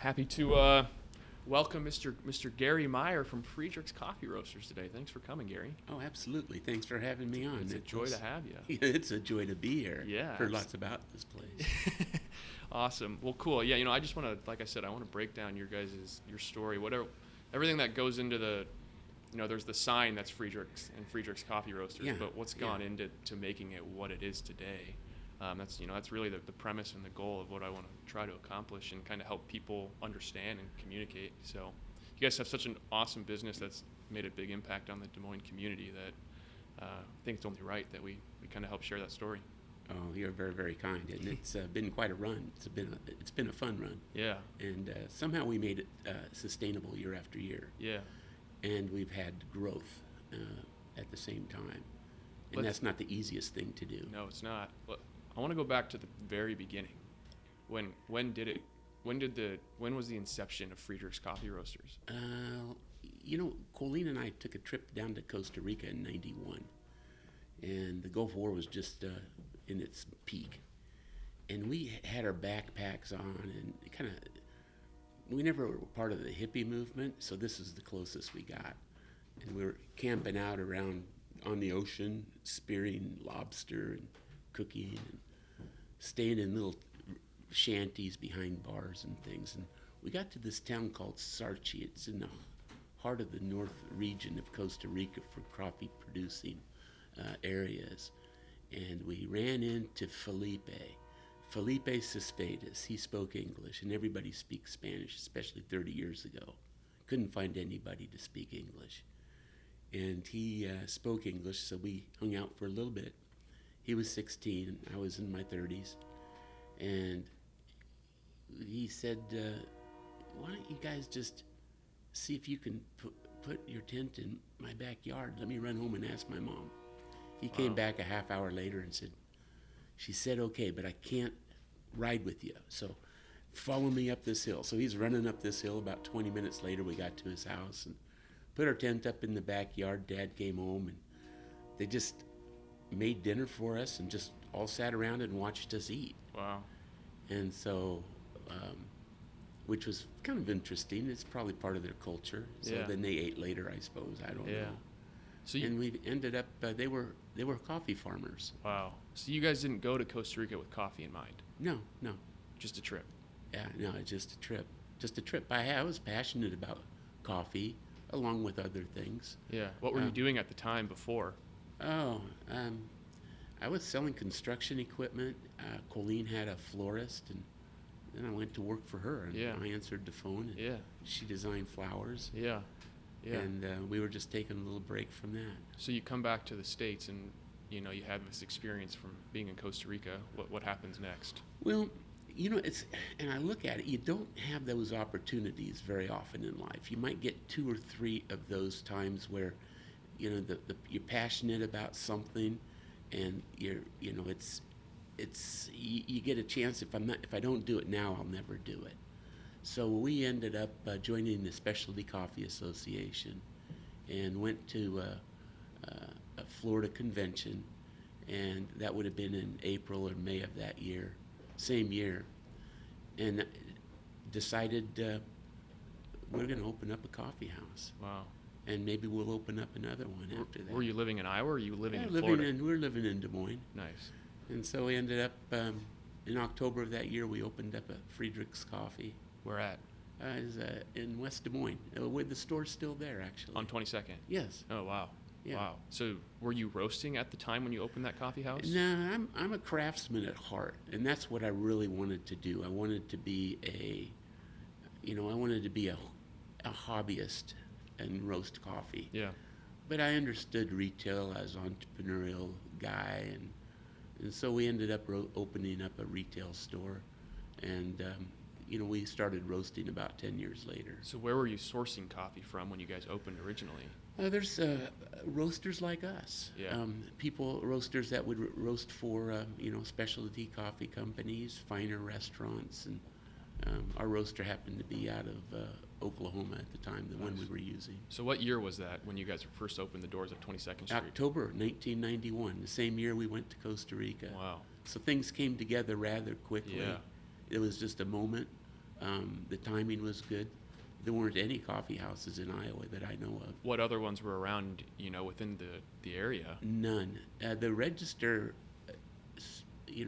Happy to welcome Mr. Gary Meyer from Friedrich's Coffee Roasters today. Thanks for coming, Gary. Oh, absolutely. Thanks for having me on. It's a joy to have you. It's a joy to be here. Yeah. Heard lots about this place. Awesome. Well, cool. Yeah, I just want to, like I said, I want to break down your story, everything that goes into there's the sign that's Friedrich's Coffee Roasters, Yeah, but what's gone into making it what it is today. That's really the premise and the goal of what I want to try to accomplish and kind of help people understand and communicate. So you guys have such an awesome business that's made a big impact on the Des Moines community that I think it's only right that we kind of help share that story. Oh, you're very, very kind, and it's been quite a run. It's been a fun run. Yeah. And somehow we made it sustainable year after year. Yeah. And we've had growth at the same time, and that's not the easiest thing to do. No, it's not. But I want to go back to the very beginning. When was the inception of Friedrich's Coffee Roasters? Colleen and I took a trip down to Costa Rica in '91, and the Gulf War was just in its peak, and we had our backpacks on, and we never were part of the hippie movement, so this is the closest we got, and we were camping out around on the ocean, spearing lobster and cooking and staying in little shanties behind bars and things. And we got to this town called Sarchi. It's in the heart of the north region of Costa Rica for coffee producing areas. And we ran into Felipe Cespedes. He spoke English, and everybody speaks Spanish, especially 30 years ago. Couldn't find anybody to speak English. And he spoke English, so we hung out for a little bit. He was 16, and I was in my 30s, and he said, why don't you guys just see if you can put your tent in my backyard? Let me run home and ask my mom. He came back a half hour later and she said, okay, but I can't ride with you, so follow me up this hill. So he's running up this hill. About 20 minutes later, we got to his house and put our tent up in the backyard. Dad came home, and they just made dinner for us and just all sat around and watched us eat. Wow. And so, which was kind of interesting. It's probably part of their culture. So then they ate later, I suppose. I don't know. So and we ended up, they were coffee farmers. Wow. So you guys didn't go to Costa Rica with coffee in mind? No. Just a trip? Yeah, no, just a trip. I was passionate about coffee, along with other things. Yeah. What were you doing at the time before? I was selling construction equipment. Colleen had a florist, and then I went to work for her. And I answered the phone, and she designed flowers. Yeah. And we were just taking a little break from that. So you come back to the States, and you have this experience from being in Costa Rica. What happens next? Well, and I look at it, you don't have those opportunities very often in life. You might get 2 or 3 of those times where you're passionate about something, and you get a chance. If I don't do it now, I'll never do it. So we ended up joining the Specialty Coffee Association, and went to a Florida convention, and that would have been in April or May of that year, same year, and decided we're going to open up a coffee house. Wow. And maybe we'll open up another one after that. Were you living in Iowa, or were you living in Florida? We're living in Des Moines. Nice. And so we ended up, in October of that year, we opened up a Friedrich's Coffee. Where at? In West Des Moines. Where the store's still there, actually. On 22nd? Yes. Oh, wow. Yeah. Wow. So were you roasting at the time when you opened that coffee house? No, I'm a craftsman at heart, and that's what I really wanted to do. I wanted to be a hobbyist and roast coffee. Yeah. But I understood retail as an entrepreneurial guy, and so we ended up opening up a retail store, and we started roasting about 10 years later. So where were you sourcing coffee from when you guys opened originally? There's roasters like us. Yeah. Roasters that would roast for specialty coffee companies, finer restaurants, and our roaster happened to be out of Oklahoma at the time, the one we were using. So what year was that when you guys first opened the doors at 22nd Street? October 1991, the same year we went to Costa Rica. Wow. So things came together rather quickly. Yeah. It was just a moment The timing was good. There weren't any coffee houses in Iowa that I know of. What other ones were around, within the area? None. The Register,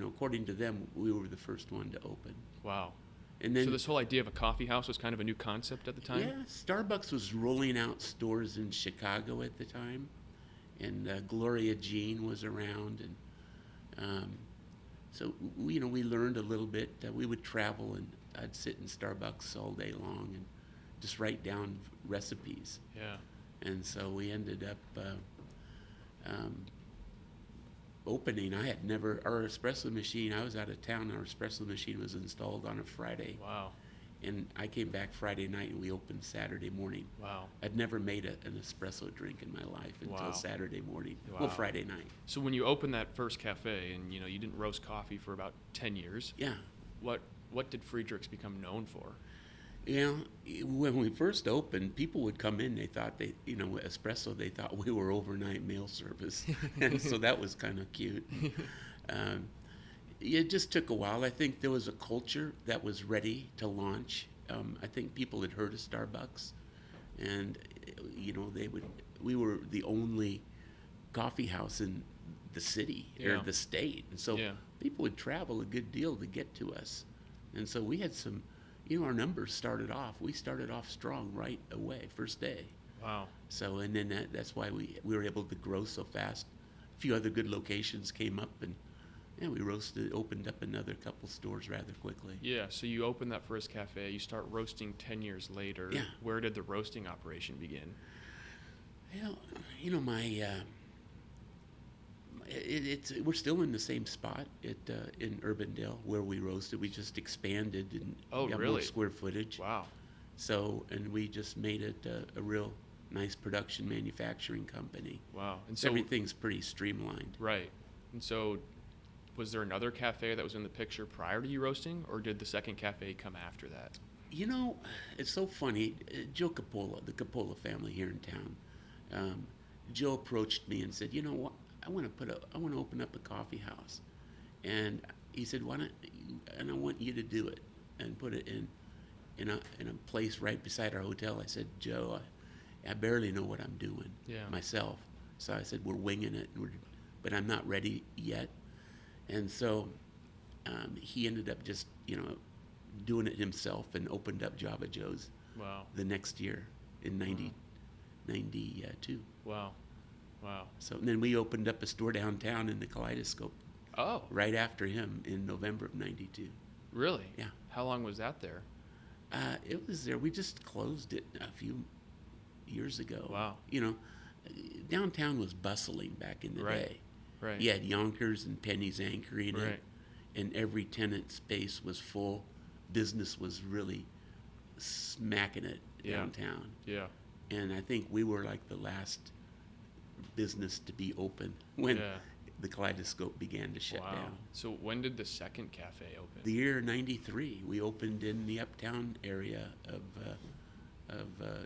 according to them, we were the first one to open. Wow. And then, So this whole idea of a coffee house was kind of a new concept at the time? yeah, Starbucks was rolling out stores in Chicago at the time, and Gloria Jean was around, and so we learned a little bit. We would travel, and I'd sit in Starbucks all day long and just write down recipes. Yeah. And so we ended up opening. I had never, our espresso machine, I was out of town, our espresso machine was installed on a Friday. Wow. And I came back Friday night and we opened Saturday morning. Wow. I'd never made an espresso drink in my life until Wow. Saturday morning. Wow. Well, Friday night. So when you opened that first cafe and, you didn't roast coffee for about 10 years, Yeah. what did Friedrich's become known for? When we first opened, people would come in, they thought espresso, they thought we were overnight mail service. And so that was kind of cute. It just took a while. I think there was a culture that was ready to launch. I think people had heard of Starbucks, and we were the only coffee house in the city or Yeah. the state, and so Yeah. people would travel a good deal to get to us, and so we had some. Our numbers started off. We started off strong right away, first day. Wow. So, and then that's why we were able to grow so fast. A few other good locations came up, and we opened up another couple stores rather quickly. Yeah, so you opened that first cafe, you start roasting 10 years later. Yeah. Where did the roasting operation begin? We're still in the same spot in Urbandale where we roasted. We just expanded and Oh, got more really? square footage. Wow. So, and we just made it a real nice production manufacturing company. Wow. And So so, everything's pretty streamlined. right. And so, was there another cafe that was in the picture prior to you roasting, or did the second cafe come after that? It's so funny. Joe Coppola, the Coppola family here in town, Joe approached me and said, "You know what? I want to open up a coffee house," and he said, "Why don't and I want you to do it and put it in a place right beside our hotel." I said, "Joe, I barely know what I'm doing myself," so I said, "We're winging it, but I'm not ready yet." And so he ended up just doing it himself and opened up Java Joe's Wow. the next year in 92. Wow. Wow. So and then we opened up a store downtown in the Kaleidoscope Oh, right after him in November of 92. really? Yeah. How long was that there? It was there. We just closed it a few years ago. Wow. Downtown was bustling back in the Right. day. Right. You had Yonkers and Penny's anchoring Right. it, and every tenant space was full. Business was really smacking it Yeah. downtown. Yeah. And I think we were like the last business to be open when Yeah. the Kaleidoscope began to shut Wow. down. So when did the second cafe open? The year 93, we opened in the uptown area of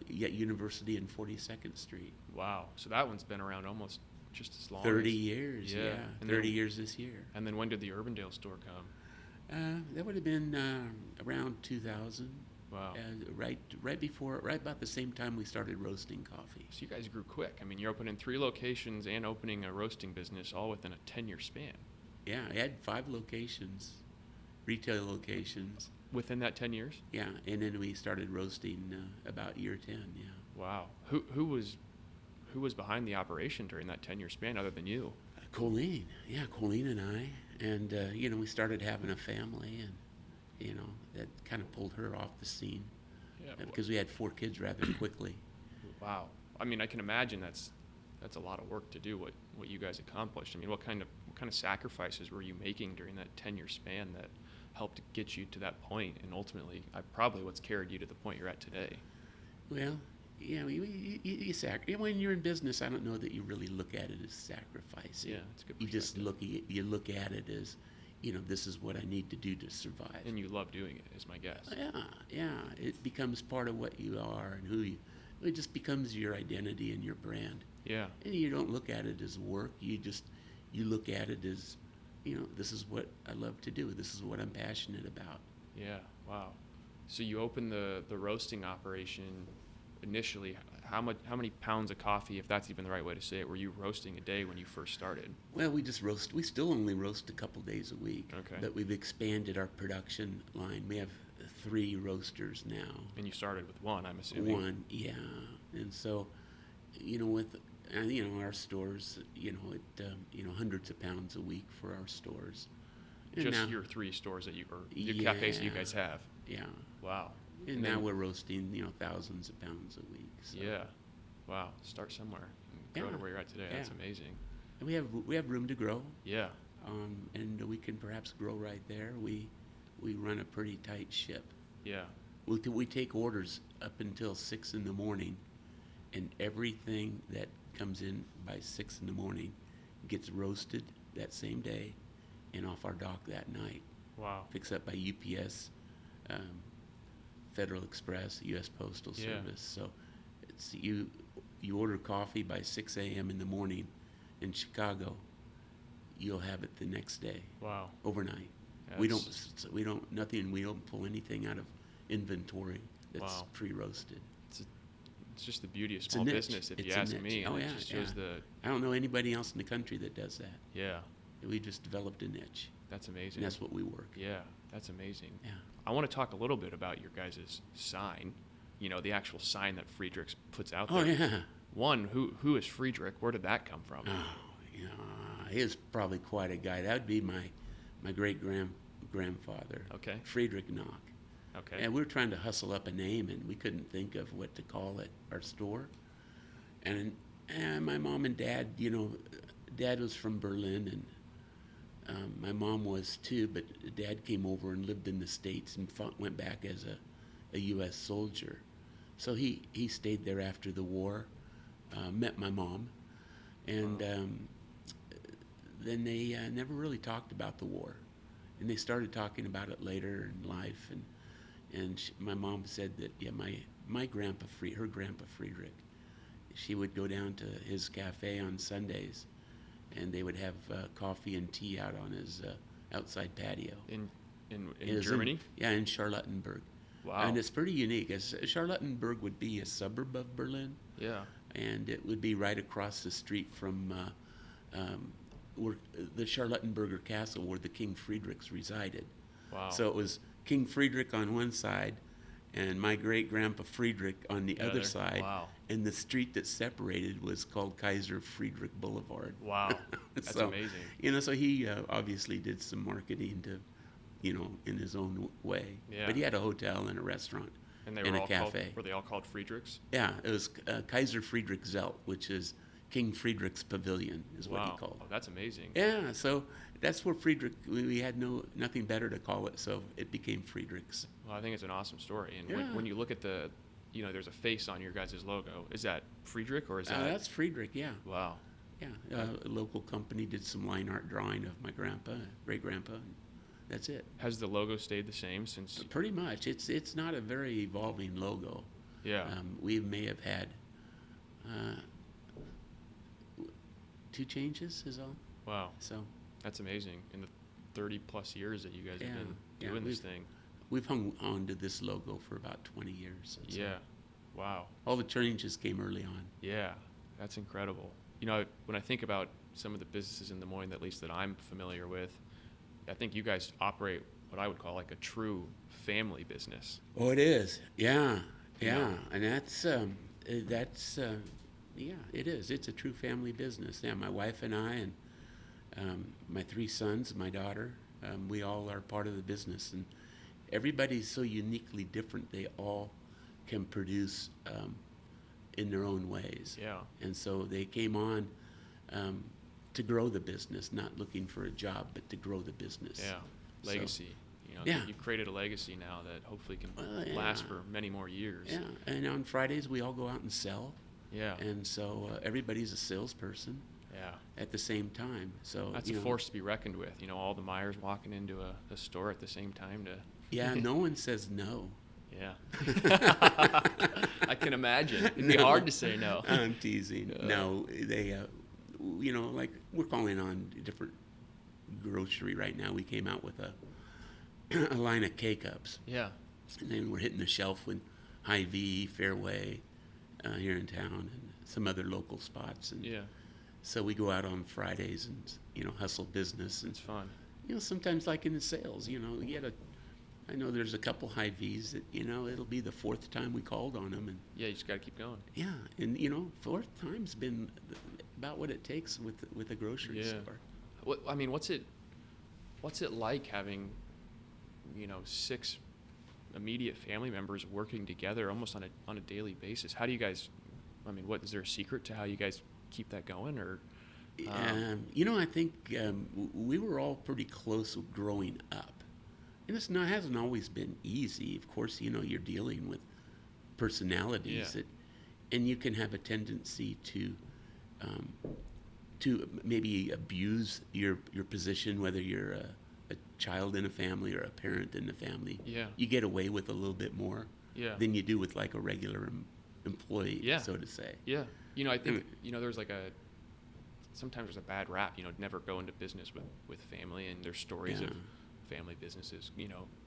University and 42nd Street. Wow. So that one's been around almost just as long. 30 as, years, Yeah. yeah. And 30 then- years this year. And then when did the Urbandale store come? That would have been around 2000. Wow. Right about the same time we started roasting coffee. So you guys grew quick. I mean, you're opening 3 locations and opening a roasting business all within a 10-year span. Yeah, I had 5 locations, retail locations. Within that 10 years? Yeah, and then we started roasting about year 10. Yeah. Wow. Who was behind the operation during that 10-year span other than you? Colleen and I, and we started having a family, and that kind of pulled her off the scene Yeah. because we had 4 kids rather quickly. Wow. I mean, I can imagine that's a lot of work to do what you guys accomplished. I mean, what kind of sacrifices were you making during that 10-year span that helped get you to that point, and ultimately, probably what's carried you to the point you're at today? Well, when you're in business, I don't know that you really look at it as sacrifice. Yeah, it's a good You just perspective. look at it as, this is what I need to do to survive. And you love doing it, is my guess. Yeah. It becomes part of what you are and who you. It just becomes your identity and your brand. Yeah. And you don't look at it as work. You look at it as, this is what I love to do. This is what I'm passionate about. Yeah. Wow. So you opened the roasting operation initially. How many pounds of coffee, if that's even the right way to say it, were you roasting a day when you first started? Well, we still only roast a couple days a week. Okay. But we've expanded our production line. We have 3 roasters now. And you started with one, I'm assuming. One, yeah. And so, with our stores, hundreds of pounds a week for our stores. And Just now, your 3 stores that your cafes that you guys have. Yeah. Wow. And now we're roasting, thousands of pounds a week. So. Yeah. Wow. Start somewhere and grow to where you're at today. Yeah. That's amazing. And we have room to grow. Yeah. And we can perhaps grow right there. We run a pretty tight ship. Yeah. We take orders up until 6 in the morning, and everything that comes in by 6 in the morning gets roasted that same day and off our dock that night. Wow. Picked up by UPS, Federal Express, U.S. Postal Service. So it's you order coffee by 6 a.m. in the morning in Chicago, you'll have it the next day. Wow. Overnight. Yeah, We don't pull anything out of inventory that's Wow. pre-roasted. It's just the beauty of It's a small niche. business, if It's you a ask niche. me. Oh, And yeah, it just shows I don't know anybody else in the country that does that. yeah, We just developed a niche, that's amazing. and that's what we work. Yeah, that's amazing. Yeah. I want to talk a little bit about your guys' sign, the actual sign that Friedrich puts out Oh there. yeah. One, who is Friedrich? Where did that come from? He's probably quite a guy. That would be my grandfather. Okay. Friedrich Knock. Okay. And we were trying to hustle up a name, and we couldn't think of what to call it, our store. And my mom and dad, Dad was from Berlin, and my mom was too, but Dad came over and lived in the States and went back as a U.S. soldier. So he stayed there after the war, met my mom, and then they never really talked about the war. And they started talking about it later in life, and my mom said that my grandpa her grandpa Friedrich, she would go down to his cafe on Sundays, and they would have coffee and tea out on his outside patio. In It was Germany? in Charlottenburg. Wow. And it's pretty unique. Charlottenburg would be a suburb of Berlin, Yeah. and it would be right across the street from where the Charlottenburger Castle, where the King Friedrichs resided. Wow. So it was King Friedrich on one side, and my great-grandpa Friedrich on the other side. Wow. And the street that separated was called Kaiser Friedrich Boulevard. Wow. That's So, amazing. So he obviously did some marketing to, in his own way. Yeah. But he had a hotel and a restaurant And they and were a all cafe. were they all called Friedrichs? Yeah, it was Kaiser Friedrich Zelt, which is King Friedrich's Pavilion, is what he Wow. called Oh, it. that's amazing. Yeah, so that's where Friedrich, we had nothing better to call it, so it became Friedrich's. Well, I think it's an awesome story. And Yeah. when you look at there's a face on your guys' logo. Is that Friedrich or is that? That's Friedrich, yeah. Wow. Yeah, a local company did some line art drawing of my great-grandpa, and that's it. Has the logo stayed the same since? Pretty much. It's not a very evolving logo. Yeah. We may have had 2 changes is all. Wow. So That's amazing. In the 30 plus years that you guys have been doing this thing. we've hung on to this logo for about 20 years. So Yeah. Wow. all the changes came early on. Yeah. That's incredible. When I think about some of the businesses in Des Moines, at least that I'm familiar with, I think you guys operate what I would call like a true family business. Oh, it is. Yeah, Yeah. and that's yeah, it is. It's a true family business. Yeah, my wife and I, and my 3 sons, my daughter, we all are part of the business, and everybody's so uniquely different. They all can produce in their own ways. Yeah. And so they came on to grow the business, not looking for a job, but to grow the business. Yeah. So- Legacy. Yeah. You've created a legacy now that hopefully can Well, last yeah. for many more years. Yeah, and on Fridays we all go out and sell, Yeah. and so everybody's a salesperson Yeah. at the same time. So That's a force to be reckoned with. All the Meyers walking into a store at the same time to. Yeah, no one says no. Yeah. I can imagine. It'd be No. hard to say no. I'm teasing. No, they, like we're calling on different grocery right now. We came out with a line of K-Cups, Yeah. And then we're hitting the shelf with Hy-Vee, Fairway here in town, and some other local spots. And Yeah, so we go out on Fridays and, hustle business. And, it's fun. sometimes like in the sales, I know there's a couple Hy-Vees that, it'll be the fourth time we called on them. And Yeah, you just got to keep going. yeah, and, fourth time's been about what it takes with a grocery Yeah. store. I mean, what's it like having, 6 immediate family members working together almost on a daily basis? How do you guys, what is there a secret to how you guys keep that going, or? I think we were all pretty close growing up. And hasn't always been easy. Of course, you're dealing with personalities Yeah. and you can have a tendency to maybe abuse your position, whether you're a child in a family or a parent in the family. Yeah. You get away with a little bit more Yeah. than you do with like a regular employee, Yeah. so to say. Yeah. I think, there's sometimes there's a bad rap, never go into business with family, and there's stories of family businesses,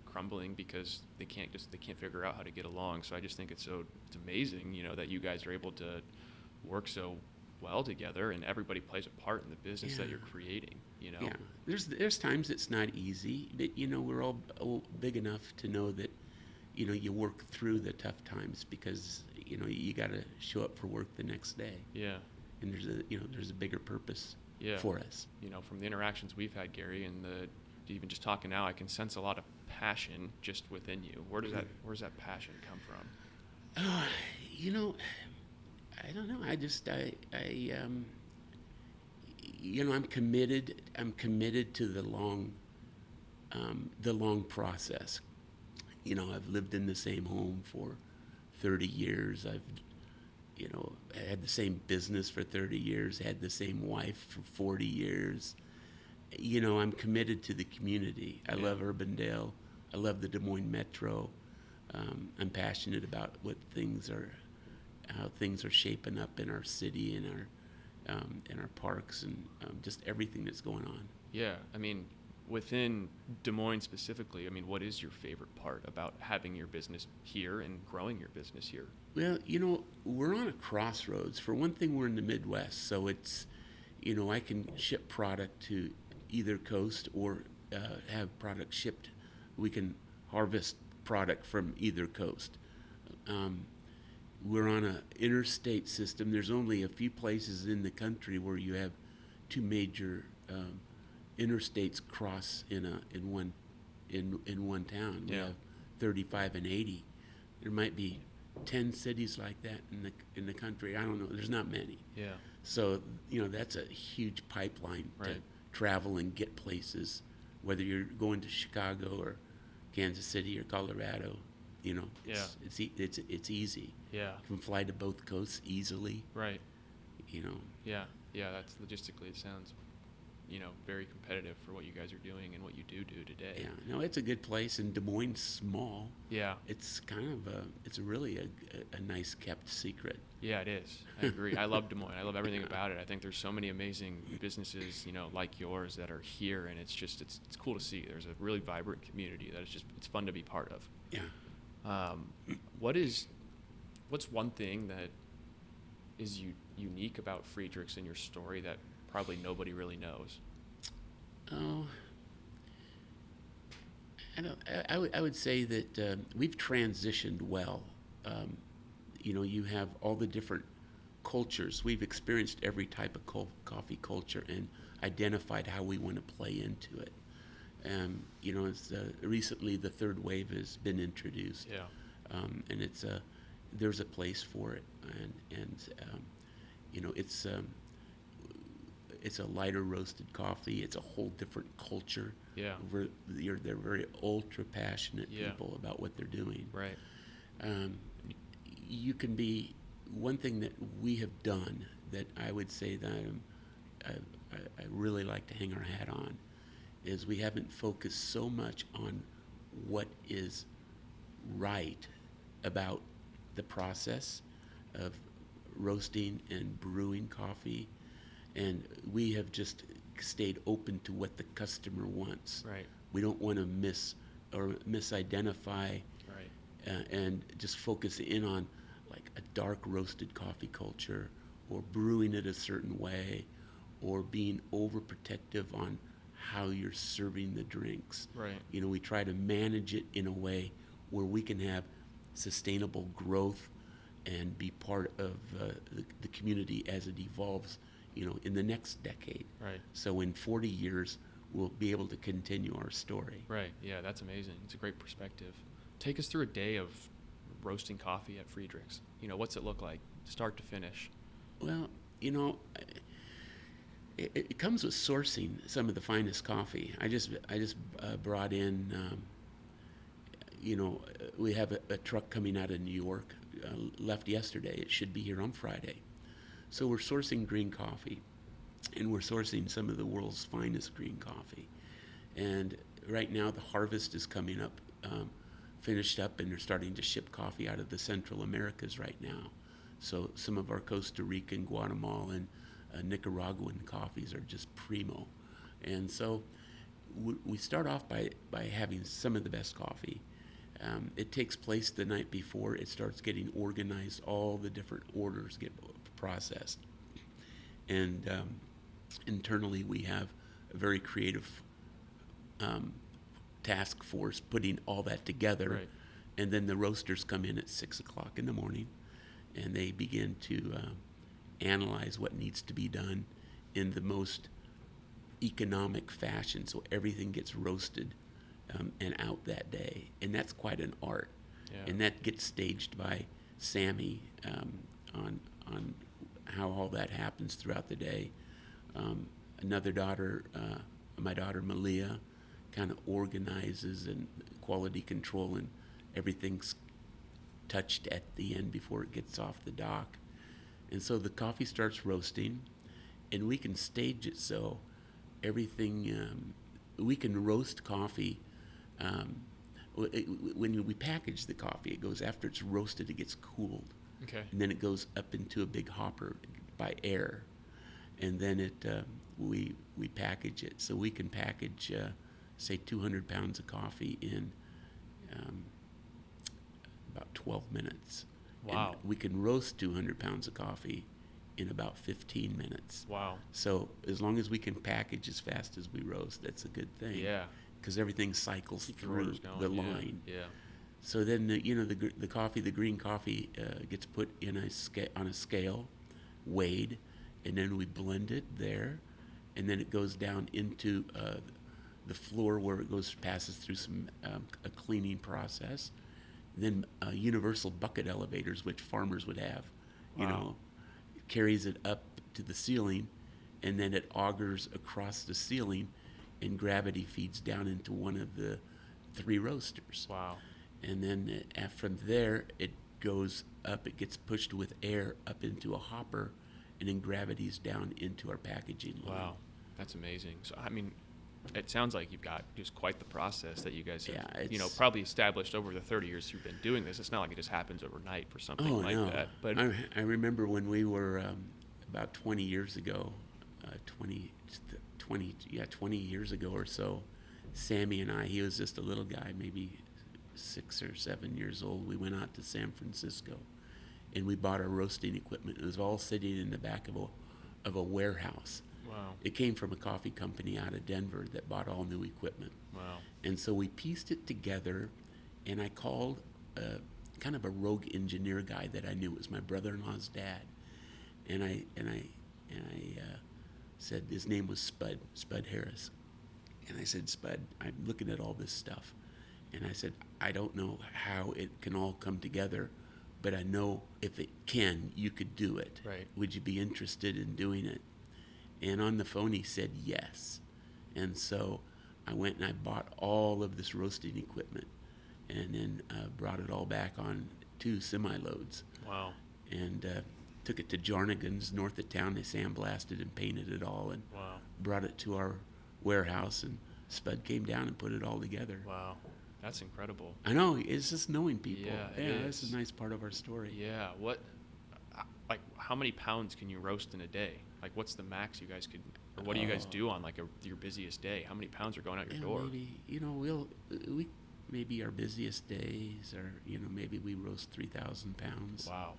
crumbling because they can't figure out how to get along. So I just think it's amazing, that you guys are able to work so well together, and everybody plays a part in the business that you're creating, Yeah, there's times it's not easy, but we're all big enough to know that you work through the tough times because you got to show up for work the next day, Yeah. and there's a bigger purpose Yeah. for us. From the interactions we've had, Gary, and even just talking now, I can sense a lot of passion just within you. Where's that passion come from? I don't know. I'm committed. I'm committed to the long process. I've lived in the same home for 30 years. I've had the same business for 30 years. Had the same wife for 40 years. I'm committed to the community. I love Urbandale. I love the Des Moines Metro. I'm passionate about how things are shaping up in our city and our parks and just everything that's going on. Yeah, within Des Moines specifically, what is your favorite part about having your business here and growing your business here? Well, we're on a crossroads. For one thing, we're in the Midwest, so it's, I can ship product to either coast or have product shipped. We can harvest product from either coast. We're on an interstate system. There's only a few places in the country where you have two major interstates cross in one town. We have 35 and 80. There might be 10 cities like that in the country. I don't know. There's not many. Yeah. So that's a huge pipeline to travel and get places, whether you're going to Chicago or Kansas City or Colorado. It's easy. Yeah. You can fly to both coasts easily. Right. Yeah. Yeah. That's logistically, it sounds, very competitive for what you guys are doing and what you do today. Yeah. No, it's a good place, and Des Moines is small. Yeah. It's kind of it's really a nice kept secret. Yeah, it is. I agree. I love Des Moines. I love everything about it. I think there's so many amazing businesses, like yours that are here, and it's cool to see. There's a really vibrant community that it's fun to be part of. Yeah. What's one thing that is unique about Friedrich's in your story that probably nobody really knows? Oh, I would say that we've transitioned well. You have all the different cultures. We've experienced every type of coffee culture and identified how we want to play into it. It's recently the third wave has been introduced. Yeah. And there's a place for it, and it's a lighter roasted coffee. It's a whole different culture. Yeah. They're very ultra passionate people about what they're doing. Right. You can be one thing that we have done that I would say that I really like to hang our hat on is we haven't focused so much on what is right about the process of roasting and brewing coffee, and we have just stayed open to what the customer wants. Right. We don't want to misidentify Right. and just focus in on like a dark roasted coffee culture, or brewing it a certain way, or being overprotective on how you're serving the drinks. Right. You know, we try to manage it in a way where we can have sustainable growth and be part of the community as it evolves, you know, in the next decade. Right. So in 40 years, we'll be able to continue our story. Right. Yeah, that's amazing. It's a great perspective. Take us through a day of roasting coffee at Friedrich's. You know, what's it look like, start to finish? Well, you know, it comes with sourcing some of the finest coffee. I just brought in, you know, we have a truck coming out of New York, left yesterday. It should be here on Friday. So we're sourcing green coffee, and we're sourcing some of the world's finest green coffee. And right now the harvest is coming up, finished up, and they're starting to ship coffee out of the Central Americas right now. So some of our Costa Rican, Guatemalan, Nicaraguan coffees are just primo. And so we start off by having some of the best coffee. It takes place the night before. It starts getting organized. All the different orders get processed. And internally we have a very creative task force putting all that together. Right. And then the roasters come in at 6 o'clock in the morning, and they begin to analyze what needs to be done in the most economic fashion, so everything gets roasted and out that day. And that's quite an art. Yeah. And that gets staged by Sammy on how all that happens throughout the day. Another daughter, my daughter Malia, kind of organizes and quality control, and everything's touched at the end before it gets off the dock. And so the coffee starts roasting, and we can stage it so everything, we can roast coffee. When we package the coffee, it goes, after it's roasted, it gets cooled. Okay. And then it goes up into a big hopper by air. And then we package it. So we can package, say, 200 pounds of coffee in about 12 minutes. Wow. And we can roast 200 pounds of coffee in about 15 minutes. Wow. So as long as we can package as fast as we roast, that's a good thing. Yeah. Because everything cycles Keep the through orders going. the Yeah. line. Yeah. So then the coffee, the green coffee, gets put in on a scale, weighed, and then we blend it there, and then it goes down into the floor where it passes through a cleaning process. And then universal bucket elevators, which farmers would have, Wow. carries it up to the ceiling, and then it augers across the ceiling, and gravity feeds down into one of the 3 roasters. Wow. And then from there, it goes up, it gets pushed with air up into a hopper, and then gravity's down into our packaging line. Wow. That's amazing. So, I mean, it sounds like you've got just quite the process that you guys have, Yeah, probably established over the 30 years you've been doing this. It's not like it just happens overnight for something like no. that. But I remember when we were about 20 years ago, 20 years ago or so, Sammy and I, he was just a little guy, maybe 6 or 7 years old. We went out to San Francisco, and we bought our roasting equipment. It was all sitting in the back of a warehouse. wow. It came from a coffee company out of Denver that bought all new equipment. Wow. And so we pieced it together, and I called kind of a rogue engineer guy that I knew. It was my brother-in-law's dad. And I said, his name was Spud Harris. And I said, Spud, I'm looking at all this stuff. And I said, I don't know how it can all come together, but I know if it can, you could do it. Right. Would you be interested in doing it? And on the phone, he said yes. And so I went and I bought all of this roasting equipment, and then brought it all back on 2 semi-loads. Wow. And took it to Jarnigan's north of town. They sandblasted and painted it all, and Wow. brought it to our warehouse, and Spud came down and put it all together. Wow. That's incredible. I know, it's just knowing people. Yeah, it This is. is a nice part of our story. Yeah. How many pounds can you roast in a day? Like, what's the max you guys could, or what do you guys do on like your busiest day? How many pounds are going out your door? Maybe, maybe our busiest days are, maybe we roast 3,000 pounds. Wow.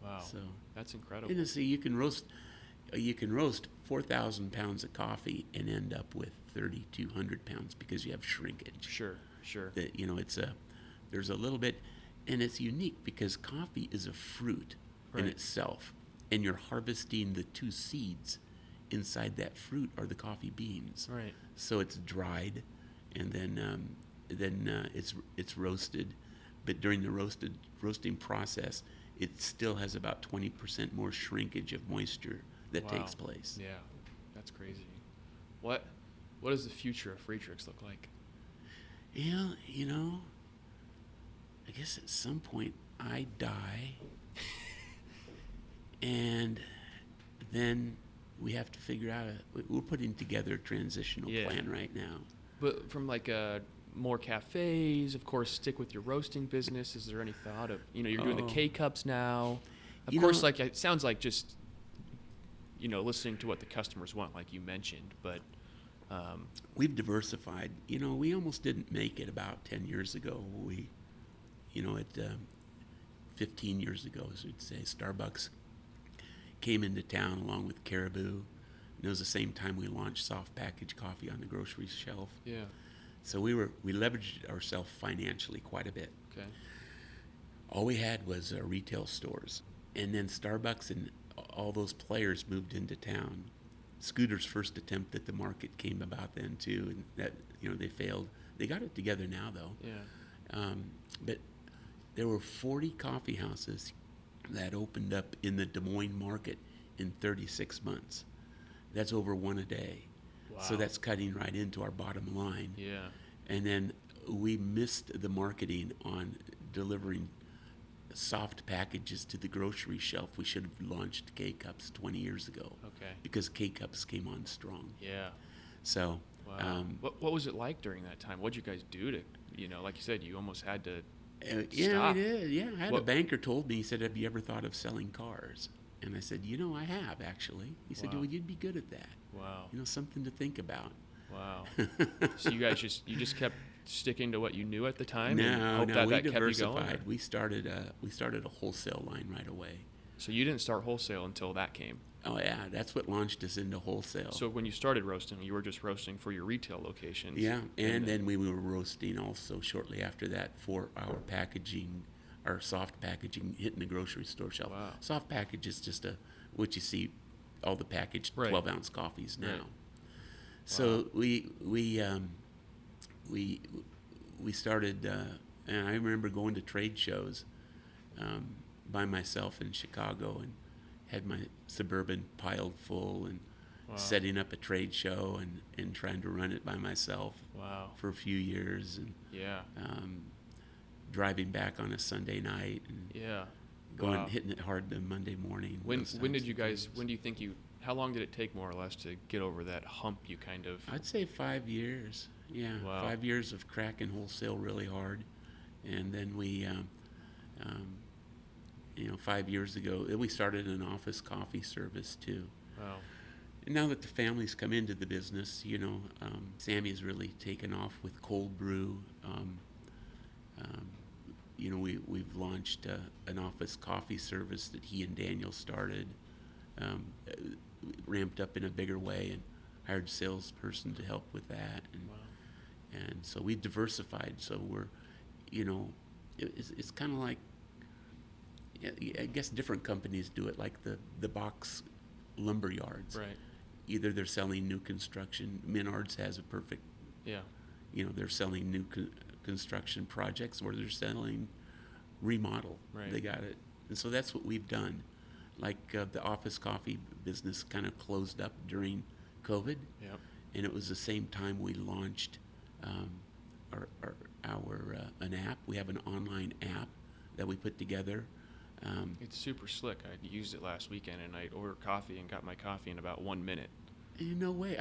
Wow. So That's incredible. and see, you can roast 4,000 pounds of coffee and end up with 3,200 pounds because you have shrinkage. Sure. That there's a little bit, and it's unique because coffee is a fruit in Right. itself, and you're harvesting the two seeds inside that fruit are the coffee beans. Right. So it's dried, and then it's roasted, but during the roasting process, it still has about 20% more shrinkage of moisture that Wow. takes place. Yeah. That's crazy. What does the future of Friedrich's look like? Yeah, I guess at some point I die, and then we have to figure out we're putting together a transitional Yeah. plan right now. But from like more cafes, of course, stick with your roasting business. Is there any thought of, you're doing the Oh. K-Cups now? Of You course, know- like it sounds like just, listening to what the customers want, like you mentioned. But We've diversified. We almost didn't make it about 10 years ago. We, 15 years ago, as we'd say, Starbucks came into town along with Caribou. And it was the same time we launched soft package coffee on the grocery shelf. yeah, So we leveraged ourselves financially quite a bit. okay, All we had was retail stores. And then Starbucks and all those players moved into town. Scooter's first attempt at the market came about then too, and that they failed. They got it together now though. yeah, But there were 40 coffee houses that opened up in the Des Moines market in 36 months. That's over one a day. So Wow. that's cutting right into our bottom line. yeah, And then we missed the marketing on delivering soft packages to the grocery shelf. We should have launched K-Cups 20 years ago okay, because K-Cups came on strong. yeah. So, Wow. What was it like during that time? What'd you guys do to, like you said, you almost had to yeah, stop. we did. Yeah, I had a What- banker told me, he said, have you ever thought of selling cars? And I said, I have actually. He said, Wow. well, you'd be good at that. Wow. Something to think about. Wow. So you guys just kept sticking to what you knew at the time and No, hope no, that we kept you going? diversified. or- We started a wholesale line right away. So you didn't start wholesale until that came. Oh yeah, that's what launched us into wholesale. So when you started roasting, you were just roasting for your retail locations. Yeah, and then we were roasting also shortly after that for our packaging, our soft packaging hitting the grocery store shelf. Wow. Soft package is just what you see, all the packaged Right. 12-ounce coffees now. Right. So we started, and I remember going to trade shows by myself in Chicago and had my Suburban piled full and Wow. setting up a trade show and trying to run it by myself Wow. for a few years and Yeah. driving back on a Sunday night and Yeah. going Wow. hitting it hard the Monday morning. When those did types you of guys? things. When do you think How long did it take more or less to get over that hump? You kind of. I'd say 5 years. Yeah, Wow. 5 years of cracking wholesale really hard, and then we, 5 years ago, we started an office coffee service too. Wow. And now that the family's come into the business, Sammy's really taken off with cold brew. We've launched an office coffee service that he and Daniel started, ramped up in a bigger way, and hired a salesperson to help with that. Wow. And so we've diversified. So we're, it's kind of like, I guess different companies do it, like the box lumber yards. Right. Either they're selling new construction. Menards has a perfect, Yeah. they're selling new construction projects, or they're selling remodel. Right. They got it. And so that's what we've done. Like the office coffee business kind of closed up during COVID. Yep. And it was the same time we launched an app. We have an online app that we put together. It's super slick. I used it last weekend, and I ordered coffee and got my coffee in about 1 minute. No way.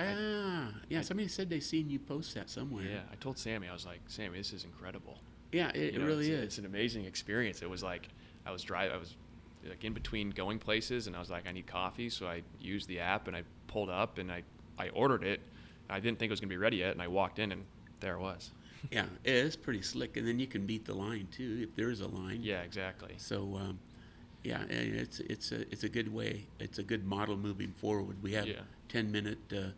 Somebody said they seen you post that somewhere. Yeah. I told Sammy, I was like, Sammy, this is incredible. Yeah, it You know, really it's, is. It's an amazing experience. It was like I was like in between going places, and I was like, I need coffee, so I used the app and I pulled up and I ordered it. I didn't think it was gonna be ready yet, and I walked in and there it was. Yeah, it is pretty slick, and then you can beat the line too if there is a line. Yeah, exactly. So yeah, it's a good way. It's a good model moving forward. We have Yeah. 10-minute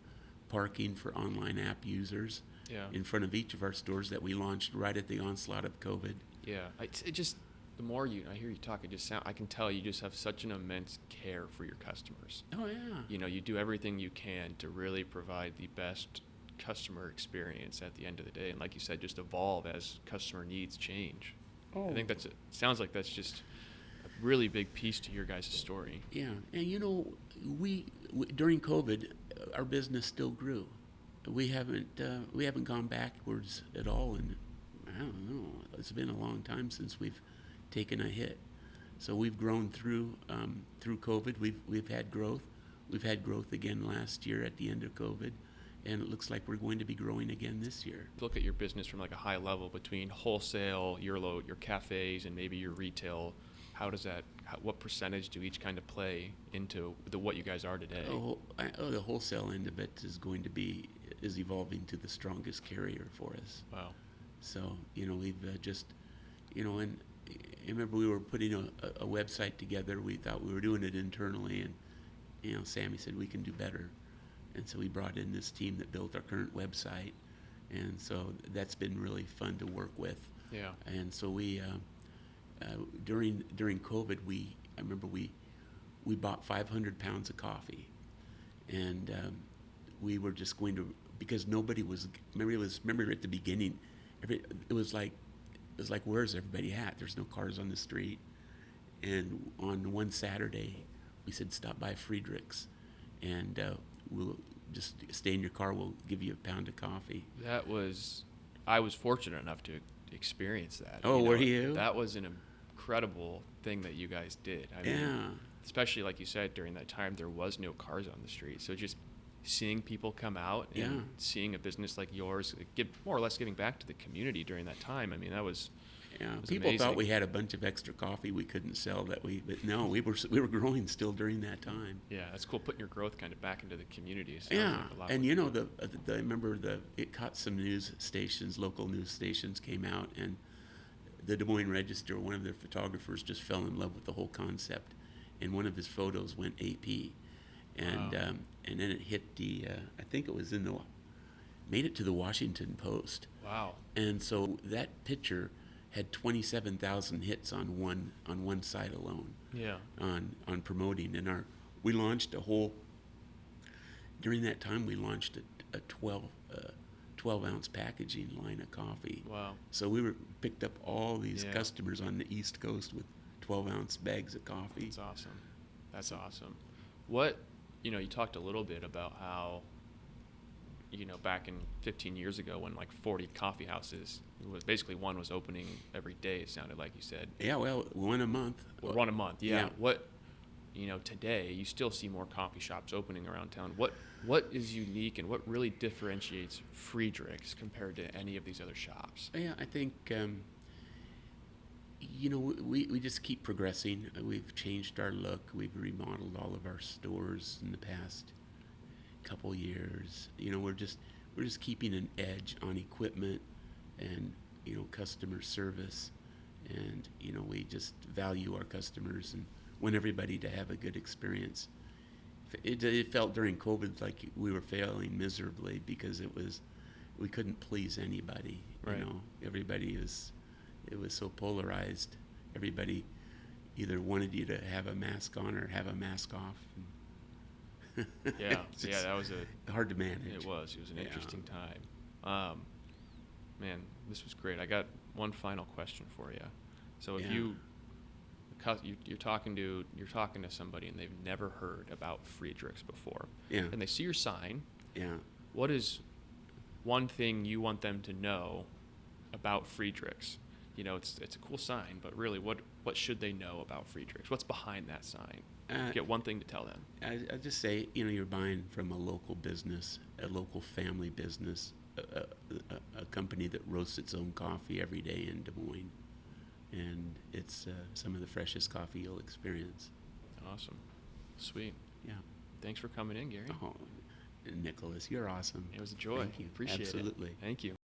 parking for online app users Yeah. in front of each of our stores that we launched right at the onslaught of COVID. Yeah. It just, the more I hear you talk, I can tell you just have such an immense care for your customers. Oh yeah. You know, you do everything you can to really provide the best customer experience at the end of the day. And like you said, just evolve as customer needs change. Oh. I think sounds like that's just a really big piece to your guys' story. Yeah, and you know, we during COVID, our business still grew. We haven't gone backwards at all, and I don't know. It's been a long time since we've taken a hit. So we've grown through COVID. We've had growth. We've had growth again last year at the end of COVID, and it looks like we're going to be growing again this year. Look at your business from like a high level between wholesale, your cafes, and maybe your retail. What percentage do each kind of play into what you guys are today? The wholesale end of it is evolving to the strongest carrier for us. Wow. So, you know, we've just, you know, and I remember we were putting a website together. We thought we were doing it internally, and, you know, Sammy said we can do better. And so we brought in this team that built our current website. And so that's been really fun to work with. Yeah. And so we, during COVID, I remember we bought 500 pounds of coffee, and we were just going to, because nobody was. Remember at the beginning, it was like where's everybody at? There's no cars on the street, and on one Saturday, we said stop by Friedrich's, and we'll just stay in your car. We'll give you a pound of coffee. I was fortunate enough to experience that. Oh, were you? That was an incredible thing that you guys did. I mean, especially like you said, during that time there was no cars on the street, so just seeing people come out and seeing a business like yours more or less giving back to the community during that time. I mean, that was people amazing. thought we had a bunch of extra coffee we couldn't sell but no, we were growing still during that time. Yeah, that's cool, putting your growth kind of back into the community. And you know, I remember it caught some news stations, local news stations came out, and the Des Moines Register, one of their photographers, just fell in love with the whole concept, and one of his photos went AP, and Wow. And then it hit I think it was made it to the Washington Post. Wow. And so that picture had 27,000 hits on one site alone. Yeah. On promoting, and we launched during that time we launched a 12 ounce packaging line of coffee. Wow. So we picked up all these Yeah. customers on the East Coast with 12 ounce bags of coffee. That's awesome. That's awesome. You talked a little bit about how, back in 15 years ago when like 40 coffee houses, basically one was opening every day, it sounded like you said. Yeah, well, one a month. Or one a month, yeah. Yeah. Today you still see more coffee shops opening around town. What is unique and what really differentiates Friedrich's compared to any of these other shops? Yeah, I think, we just keep progressing. We've changed our look. We've remodeled all of our stores in the past couple years. We're just keeping an edge on equipment and, customer service. And, we just value our customers and want everybody to have a good experience. It felt during COVID like we were failing miserably because we couldn't please anybody. Right. It was so polarized. Everybody either wanted you to have a mask on or have a mask off. Yeah, that was hard to manage. It was an interesting time. Man, this was great. I got one final question for you. So if you're talking to somebody and they've never heard about Friedrich's before, and they see your sign, what is one thing you want them to know about Friedrich's? It's a cool sign, but really, what should they know about Friedrich's? What's behind that sign? Get one thing to tell them. I just say, you're buying from a local business, a local family business, a company that roasts its own coffee every day in Des Moines, and it's some of the freshest coffee you'll experience. Awesome. Sweet. Yeah. Thanks for coming in, Gary. Oh, Nicholas, you're awesome. It was a joy. Thank you. Appreciate it. Absolutely. Thank you.